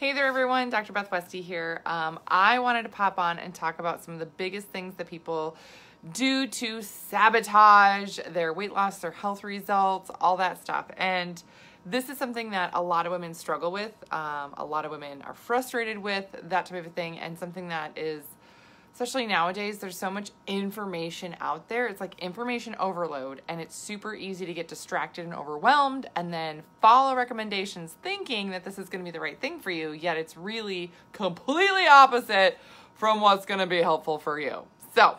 Hey there everyone, Dr. Beth Westy here. I wanted to pop on and talk about some of the biggest things that people do to sabotage their weight loss, their health results, all that stuff. And this is something that a lot of women struggle with. A lot of women are frustrated with that type of thing, and something that is, especially nowadays, there's so much information out there. It's like information overload, and it's super easy to get distracted and overwhelmed and then follow recommendations thinking that this is going to be the right thing for you, yet it's really completely opposite from what's going to be helpful for you. So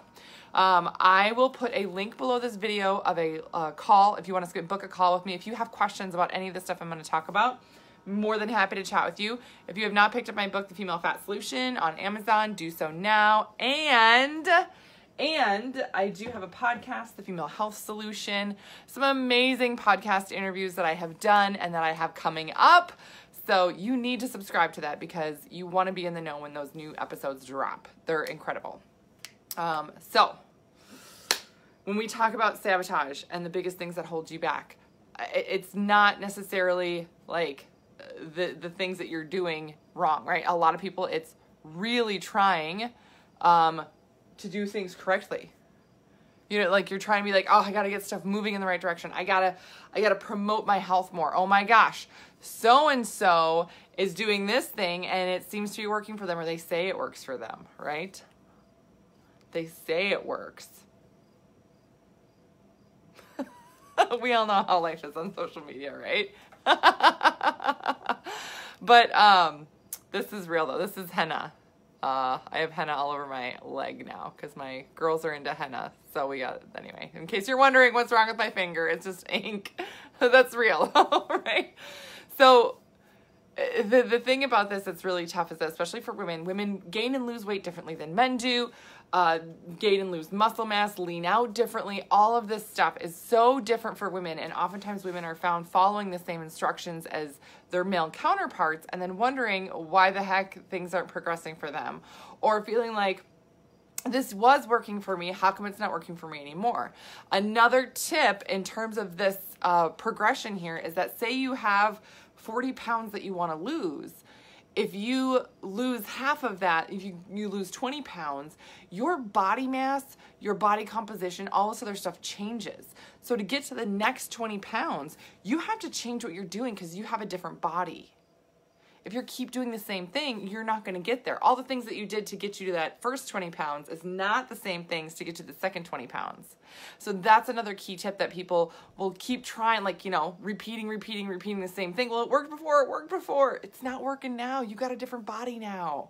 I will put a link below this video of a call if you want to book a call with me. If you have questions about any of the stuff I'm going to talk about, more than happy to chat with you. If you have not picked up my book, The Female Fat Solution, on Amazon, do so now. And I do have a podcast, The Female Health Solution, some amazing podcast interviews that I have done and that I have coming up. So you need to subscribe to that because you want to be in the know when those new episodes drop. They're incredible. So when we talk about sabotage and the biggest things that hold you back, it's not necessarily like the things that you're doing wrong, right? A lot of people, it's really trying to do things correctly. You know, like you're trying to be like, oh, I got to get stuff moving in the right direction. I gotta promote my health more. Oh my gosh, so-and-so is doing this thing and it seems to be working for them, or they say it works for them, right? They say it works. We all know how life is on social media, right? But this is real though. This is henna. I have henna all over my leg now because my girls are into henna. So we got, anyway, in case you're wondering what's wrong with my finger, it's just ink. That's real, right? So the thing about this that's really tough is that, especially for women gain and lose weight differently than men do. Gain and lose muscle mass, lean out differently. All of this stuff is so different for women, and oftentimes women are found following the same instructions as their male counterparts and then wondering why the heck things aren't progressing for them, or feeling like, this was working for me, how come it's not working for me anymore? Another tip in terms of this progression here is that, say you have 40 pounds that you want to lose. If you lose half of that, if you lose 20 pounds, your body mass, your body composition, all this other stuff changes. So to get to the next 20 pounds, you have to change what you're doing because you have a different body. If you keep doing the same thing, you're not going to get there. All the things that you did to get you to that first 20 pounds is not the same things to get to the second 20 pounds. So that's another key tip that people will keep trying, like, you know, repeating the same thing. Well, it worked before. It's not working now. You got a different body now.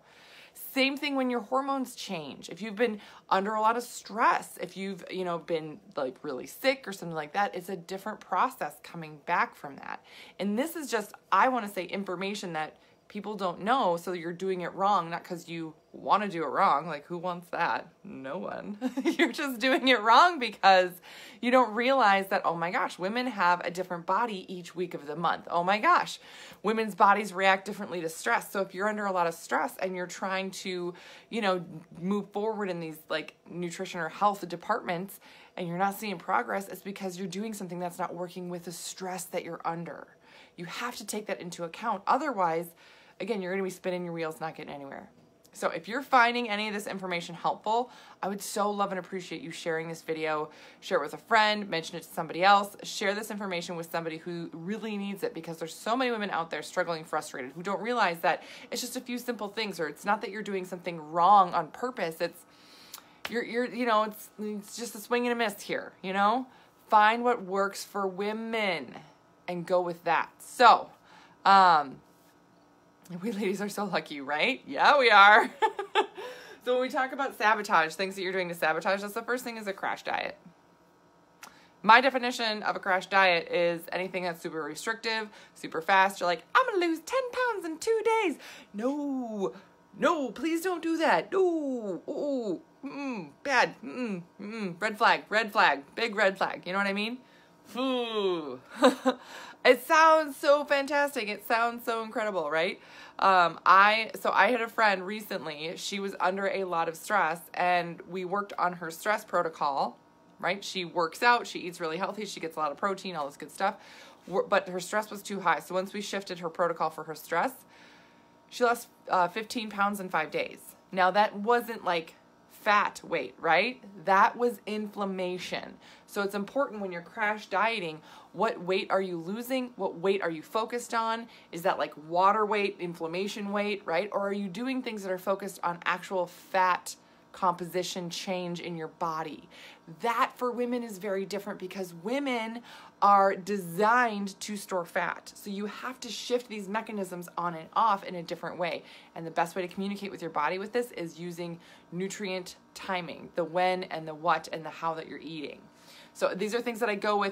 Same thing when your hormones change. If you've been under a lot of stress, if you've, you know, been like really sick or something like that, it's a different process coming back from that. And this is just, I want to say, information that people don't know, so you're doing it wrong, not because you want to do it wrong. Like, who wants that? No one. You're just doing it wrong because you don't realize that, oh my gosh, women have a different body each week of the month. Oh my gosh, women's bodies react differently to stress. So if you're under a lot of stress and you're trying to, you know, move forward in these like nutrition or health departments and you're not seeing progress, it's because you're doing something that's not working with the stress that you're under. You have to take that into account. Otherwise, again, you're going to be spinning your wheels, not getting anywhere. So if you're finding any of this information helpful, I would so love and appreciate you sharing this video. Share it with a friend, mention it to somebody else, share this information with somebody who really needs it, because there's so many women out there struggling, frustrated, who don't realize that it's just a few simple things, or it's not that you're doing something wrong on purpose. It's you know, it's just a swing and a miss here, you know? Find what works for women and go with that. So, we ladies are so lucky, right? Yeah, we are. So when we talk about sabotage, things that you're doing to sabotage, that's the first thing is a crash diet. My definition of a crash diet is anything that's super restrictive, super fast. You're like, I'm going to lose 10 pounds in 2 days. No, please don't do that. No, bad, red flag, big red flag. You know what I mean? Ooh. It sounds so fantastic. It sounds so incredible, right? I had a friend recently. She was under a lot of stress, and we worked on her stress protocol, right? She works out, she eats really healthy, she gets a lot of protein, all this good stuff, but her stress was too high. So once we shifted her protocol for her stress, She lost 15 pounds in 5 days. Now that wasn't like fat weight, right? That was inflammation. So it's important when you're crash dieting, what weight are you losing? What weight are you focused on? Is that like water weight, inflammation weight, right? Or are you doing things that are focused on actual fat composition change in your body? That for women is very different because women are designed to store fat. So you have to shift these mechanisms on and off in a different way. And the best way to communicate with your body with this is using nutrient timing, the when and the what and the how that you're eating. So these are things that I go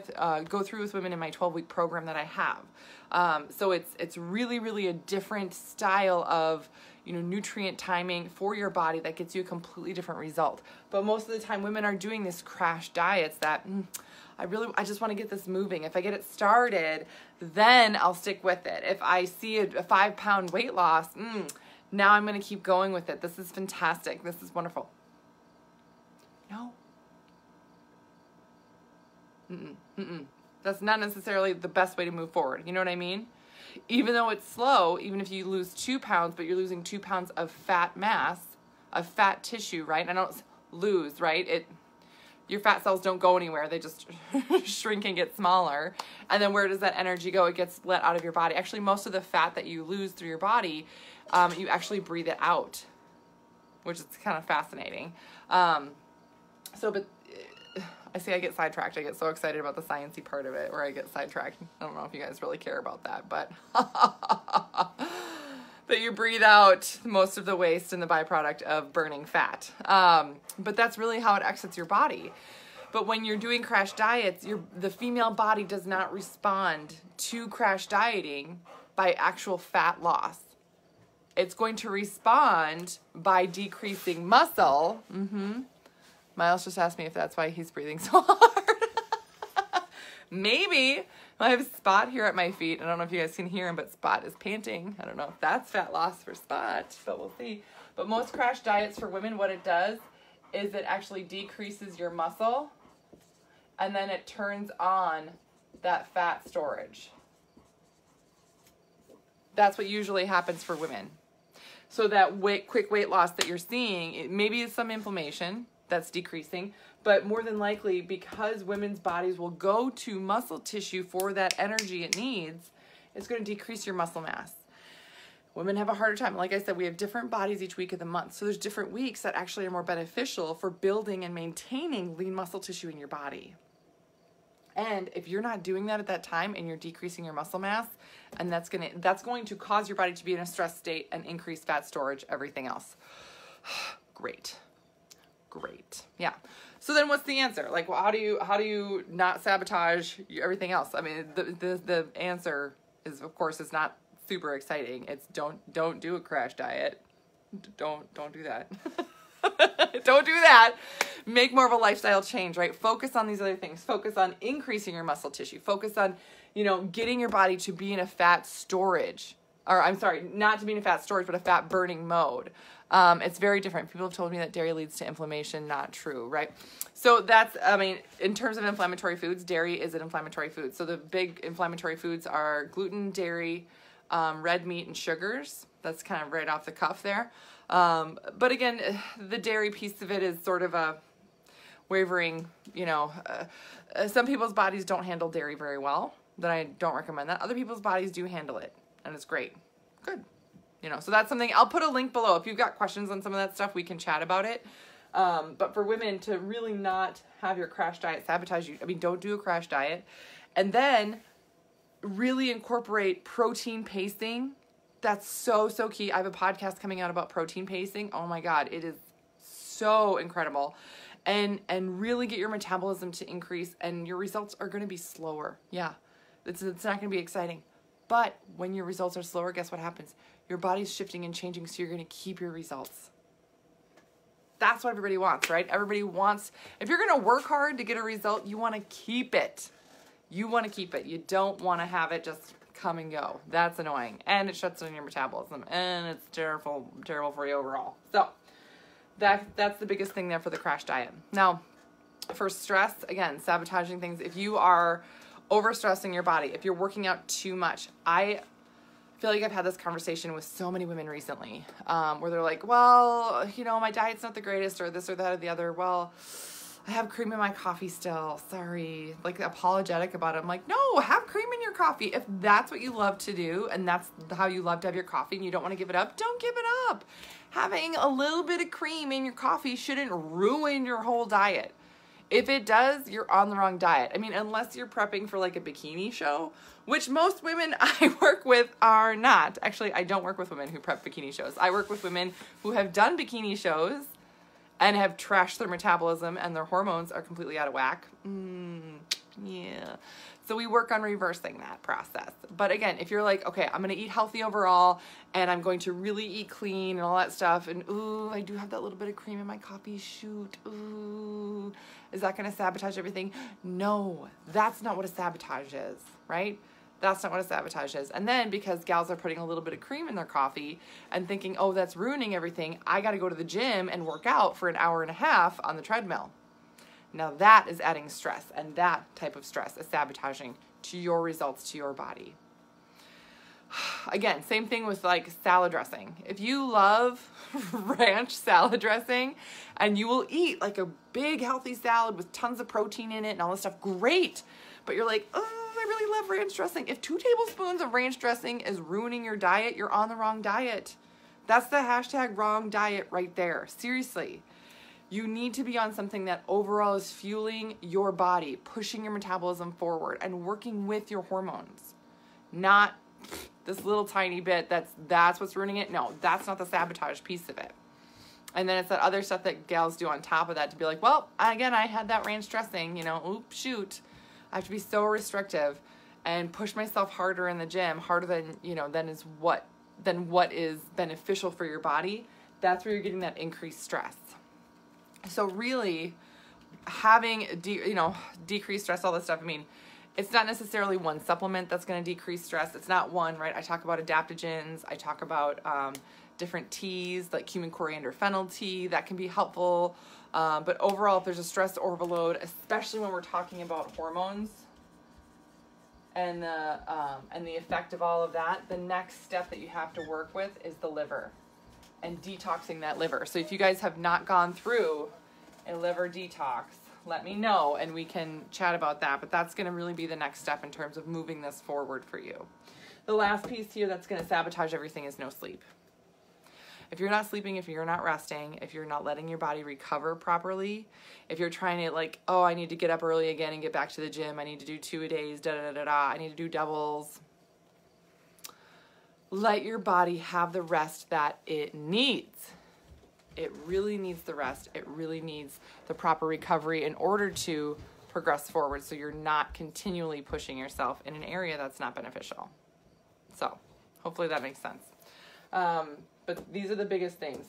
through with women in my 12-week program that I have. So it's really, really a different style of, you know, nutrient timing for your body that gets you a completely different result. But most of the time women are doing this crash diets that I just want to get this moving. If I get it started, then I'll stick with it. If I see a 5-pound weight loss, now I'm going to keep going with it. This is fantastic. This is wonderful. No. That's not necessarily the best way to move forward. You know what I mean? Even though it's slow, even if you lose 2 pounds, but you're losing 2 pounds of fat mass, of fat tissue, right? I don't lose, right? Your fat cells don't go anywhere. They just shrink and get smaller. And then where does that energy go? It gets let out of your body. Actually, most of the fat that you lose through your body, you actually breathe it out, which is kind of fascinating. But I see I get sidetracked. I get so excited about the sciencey part of it where I get sidetracked. I don't know if you guys really care about that, but but you breathe out most of the waste and the byproduct of burning fat. But that's really how it exits your body. But when you're doing crash diets, the female body does not respond to crash dieting by actual fat loss. It's going to respond by decreasing muscle. Miles just asked me if that's why he's breathing so hard. Maybe. I have Spot here at my feet. I don't know if you guys can hear him, but Spot is panting. I don't know if that's fat loss for Spot, but we'll see. But most crash diets for women, what it does is it actually decreases your muscle, and then it turns on that fat storage. That's what usually happens for women. So that quick weight loss that you're seeing, it maybe is some inflammation that's decreasing, but more than likely, because women's bodies will go to muscle tissue for that energy it needs, it's going to decrease your muscle mass. Women have a harder time. Like I said, we have different bodies each week of the month. So there's different weeks that actually are more beneficial for building and maintaining lean muscle tissue in your body. And if you're not doing that at that time and you're decreasing your muscle mass, and that's going to cause your body to be in a stress state and increase fat storage, everything else. Great. Yeah. So then what's the answer? Like, well, how do you not sabotage everything else? I mean, the answer is, of course, it's not super exciting. It's don't do a crash diet. Don't do that. Don't do that. Make more of a lifestyle change, right? Focus on these other things. Focus on increasing your muscle tissue. Focus on, getting your body to be in a fat storage. Or I'm sorry, not to be in a fat storage, but a fat burning mode. It's very different. People have told me that dairy leads to inflammation. Not true, right? So that's, in terms of inflammatory foods, dairy is an inflammatory food. So the big inflammatory foods are gluten, dairy, red meat, and sugars. That's kind of right off the cuff there. But again, the dairy piece of it is sort of a wavering, some people's bodies don't handle dairy very well. Then I don't recommend that. Other people's bodies do handle it, and it's great. Good. So that's something, I'll put a link below. If you've got questions on some of that stuff, we can chat about it. But for women to really not have your crash diet sabotage you, don't do a crash diet. And then really incorporate protein pacing. That's so key. I have a podcast coming out about protein pacing. Oh my God, it is so incredible. And really get your metabolism to increase, and your results are going to be slower. Yeah, it's not going to be exciting. But when your results are slower, guess what happens? Your body's shifting and changing, so you're going to keep your results. That's what everybody wants, right? Everybody wants, if you're going to work hard to get a result, you want to keep it. You want to keep it. You don't want to have it just come and go. That's annoying. And it shuts down your metabolism. And it's terrible for you overall. So that's the biggest thing there for the crash diet. Now, for stress, again, sabotaging things. If you are overstressing your body, if you're working out too much, feel like I've had this conversation with so many women recently, where they're like, well, you know, my diet's not the greatest, or this or that or the other. Well, I have cream in my coffee still. Sorry. Like, apologetic about it. I'm like, no, have cream in your coffee. If that's what you love to do and that's how you love to have your coffee and you don't want to give it up, don't give it up. Having a little bit of cream in your coffee shouldn't ruin your whole diet. If it does, you're on the wrong diet. I mean, unless you're prepping for like a bikini show, which most women I work with are not. Actually, I don't work with women who prep bikini shows. I work with women who have done bikini shows and have trashed their metabolism and their hormones are completely out of whack. Yeah. So we work on reversing that process. But again, if you're like, okay, I'm going to eat healthy overall and I'm going to really eat clean and all that stuff, and ooh, I do have that little bit of cream in my coffee, shoot, ooh, is that going to sabotage everything? No, that's not what a sabotage is, right? That's not what a sabotage is. And then because gals are putting a little bit of cream in their coffee and thinking, oh, that's ruining everything, I got to go to the gym and work out for an hour and a half on the treadmill. Now that is adding stress, and that type of stress is sabotaging to your results, to your body. Again, same thing with like salad dressing. If you love ranch salad dressing and you will eat like a big healthy salad with tons of protein in it and all this stuff, great. But you're like, oh, I really love ranch dressing. If 2 tablespoons of ranch dressing is ruining your diet, you're on the wrong diet. That's the hashtag wrong diet right there. Seriously. You need to be on something that overall is fueling your body, pushing your metabolism forward, and working with your hormones. Not this little tiny bit that's what's ruining it. No, that's not the sabotage piece of it. And then it's that other stuff that gals do on top of that to be like, well, again, I had that ranch dressing, you know, oops, shoot. I have to be so restrictive and push myself harder in the gym, harder than, you know, than what is beneficial for your body. That's where you're getting that increased stress. So really having, decreased stress, all this stuff, I mean, it's not necessarily one supplement that's going to decrease stress. It's not one, right? I talk about adaptogens. I talk about different teas like cumin, coriander, fennel tea. That can be helpful. But overall, if there's a stress overload, especially when we're talking about hormones and the effect of all of that, the next step that you have to work with is the liver and detoxing that liver. So if you guys have not gone through a liver detox, let me know and we can chat about that. But that's going to really be the next step in terms of moving this forward for you. The last piece here that's going to sabotage everything is no sleep. If you're not sleeping, if you're not resting, if you're not letting your body recover properly, if you're trying to like, oh, I need to get up early again and get back to the gym, I need to do 2 a days, I need to do doubles. Let your body have the rest that it needs. It really needs the rest. It really needs the proper recovery in order to progress forward so you're not continually pushing yourself in an area that's not beneficial. So hopefully that makes sense. But these are the biggest things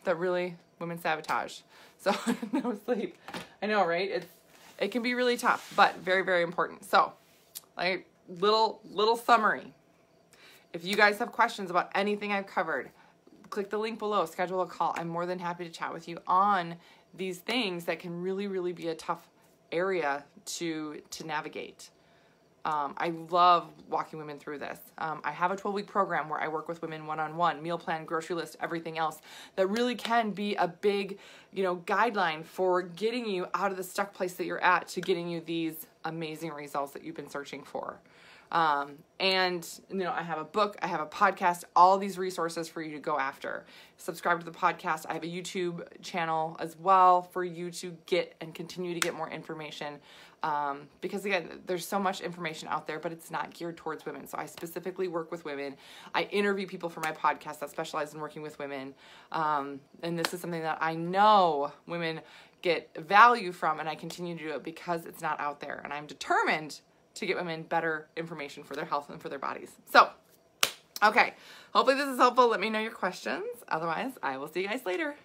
that really women sabotage. So no sleep. I know, right? It can be really tough, but very, very important. So like little summary. If you guys have questions about anything I've covered, click the link below, schedule a call. I'm more than happy to chat with you on these things that can really, really be a tough area to navigate. I love walking women through this. I have a 12-week program where I work with women one-on-one, meal plan, grocery list, everything else that really can be a big, guideline for getting you out of the stuck place that you're at to getting you these amazing results that you've been searching for. And I have a book, I have a podcast, all these resources for you to go after. Subscribe to the podcast. I have a YouTube channel as well for you to get and continue to get more information. Because again, there's so much information out there, but it's not geared towards women. So I specifically work with women. I interview people for my podcast that specialize in working with women. And this is something that I know women get value from, and I continue to do it because it's not out there. And I'm determined to get women better information for their health and for their bodies. So, okay. Hopefully this is helpful. Let me know your questions. Otherwise, I will see you guys later.